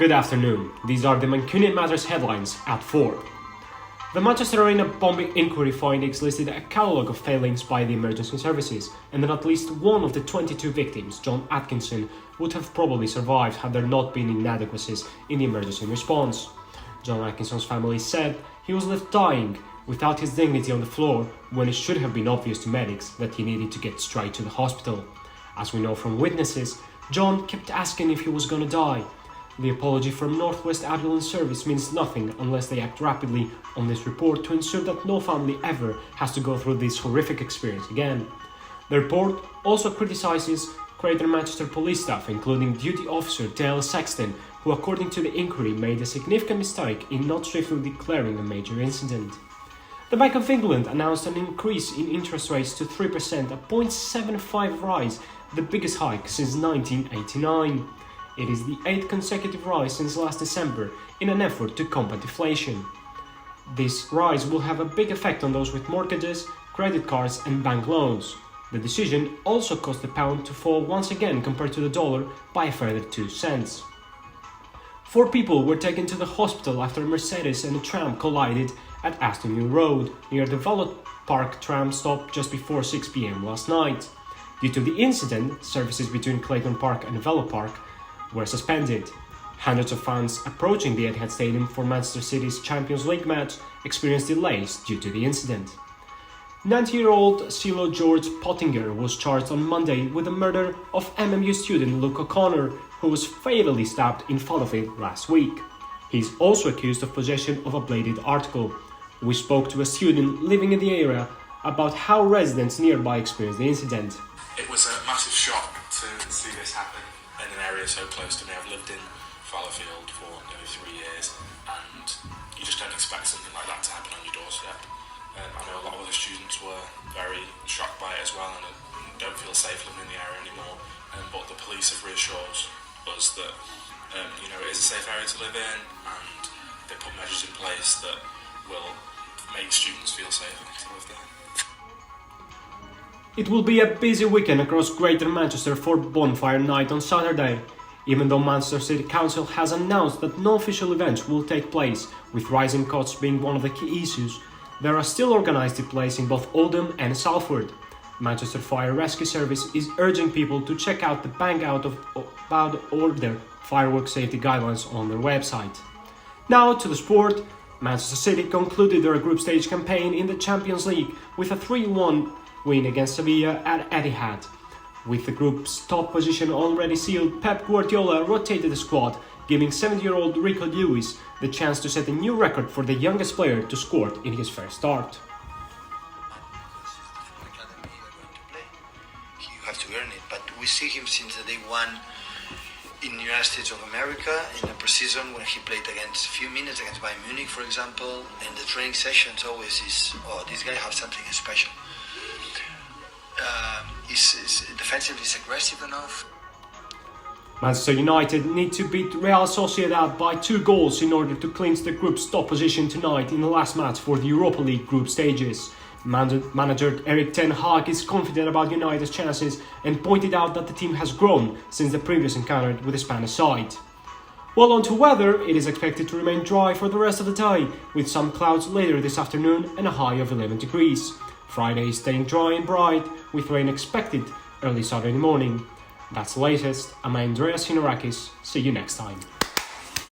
Good afternoon. These are the Mancunian Matters headlines at 4. The Manchester Arena bombing inquiry findings listed a catalogue of failings by the emergency services, and that at least one of the 22 victims, John Atkinson, would have probably survived had there not been inadequacies in the emergency response. John Atkinson's family said he was left dying without his dignity on the floor when it should have been obvious to medics that he needed to get straight to the hospital. As we know from witnesses, John kept asking if he was gonna die. The apology from Northwest Ambulance Service means nothing unless they act rapidly on this report to ensure that no family ever has to go through this horrific experience again. The report also criticises Greater Manchester police staff, including duty officer Dale Sexton, who according to the inquiry made a significant mistake in not swiftly declaring a major incident. The Bank of England announced an increase in interest rates to 3%, a 0.75 rise, the biggest hike since 1989. It is the 8th consecutive rise since last December in an effort to combat inflation. This rise will have a big effect on those with mortgages, credit cards and bank loans. The decision also caused the pound to fall once again compared to the dollar by a further 2 cents. 4 people were taken to the hospital after a Mercedes and a tram collided at Aston Mill Road near the Velo Park tram stop just before 6 p.m. last night. Due to the incident, services between Clayton Park and Velo Park were suspended. Hundreds of fans approaching the Etihad Stadium for Manchester City's Champions League match experienced delays due to the incident. 90-year-old CeeLo George Pottinger was charged on Monday with the murder of MMU student Luke O'Connor, who was fatally stabbed in Fallowfield last week. He is also accused of possession of a bladed article. We spoke to a student living in the area about how residents nearby experienced the incident. It was a massive shock to see this happen in an area so close to me. I've lived in Fallowfield for nearly 3 years, and you just don't expect something like that to happen on your doorstep. I know a lot of other students were very shocked by it as well and don't feel safe living in the area anymore. But the police have reassured us that it is a safe area to live in, and they put measures in place that will make students feel safer to live there. It will be a busy weekend across Greater Manchester for Bonfire Night on Saturday. Even though Manchester City Council has announced that no official events will take place, with rising costs being one of the key issues, there are still organised displays in both Oldham and Salford. Manchester Fire Rescue Service is urging people to check out the Bang Out of Order fireworks safety guidelines on their website. Now to the sport. Manchester City concluded their group stage campaign in the Champions League with a 3-1 win against Sevilla at Etihad. With the group's top position already sealed, Pep Guardiola rotated the squad, giving 70-year-old Rico Lewis the chance to set a new record for the youngest player to score in his first start. You have to earn it, but we see him since the day one in the United States of America in a pre-season when he played against a few minutes against Bayern Munich, for example, and the training sessions always is, this guy has something special. Is defensively aggressive enough. Manchester United need to beat Real Sociedad by 2 goals in order to clinch the group's top position tonight in the last match for the Europa League group stages. Manager Erik ten Hag is confident about United's chances and pointed out that the team has grown since the previous encounter with the Spanish side. Well, on to weather, it is expected to remain dry for the rest of the day, with some clouds later this afternoon and a high of 11 degrees. Friday is staying dry and bright, with rain expected early Saturday morning. That's the latest. I'm Andreas. See you next time.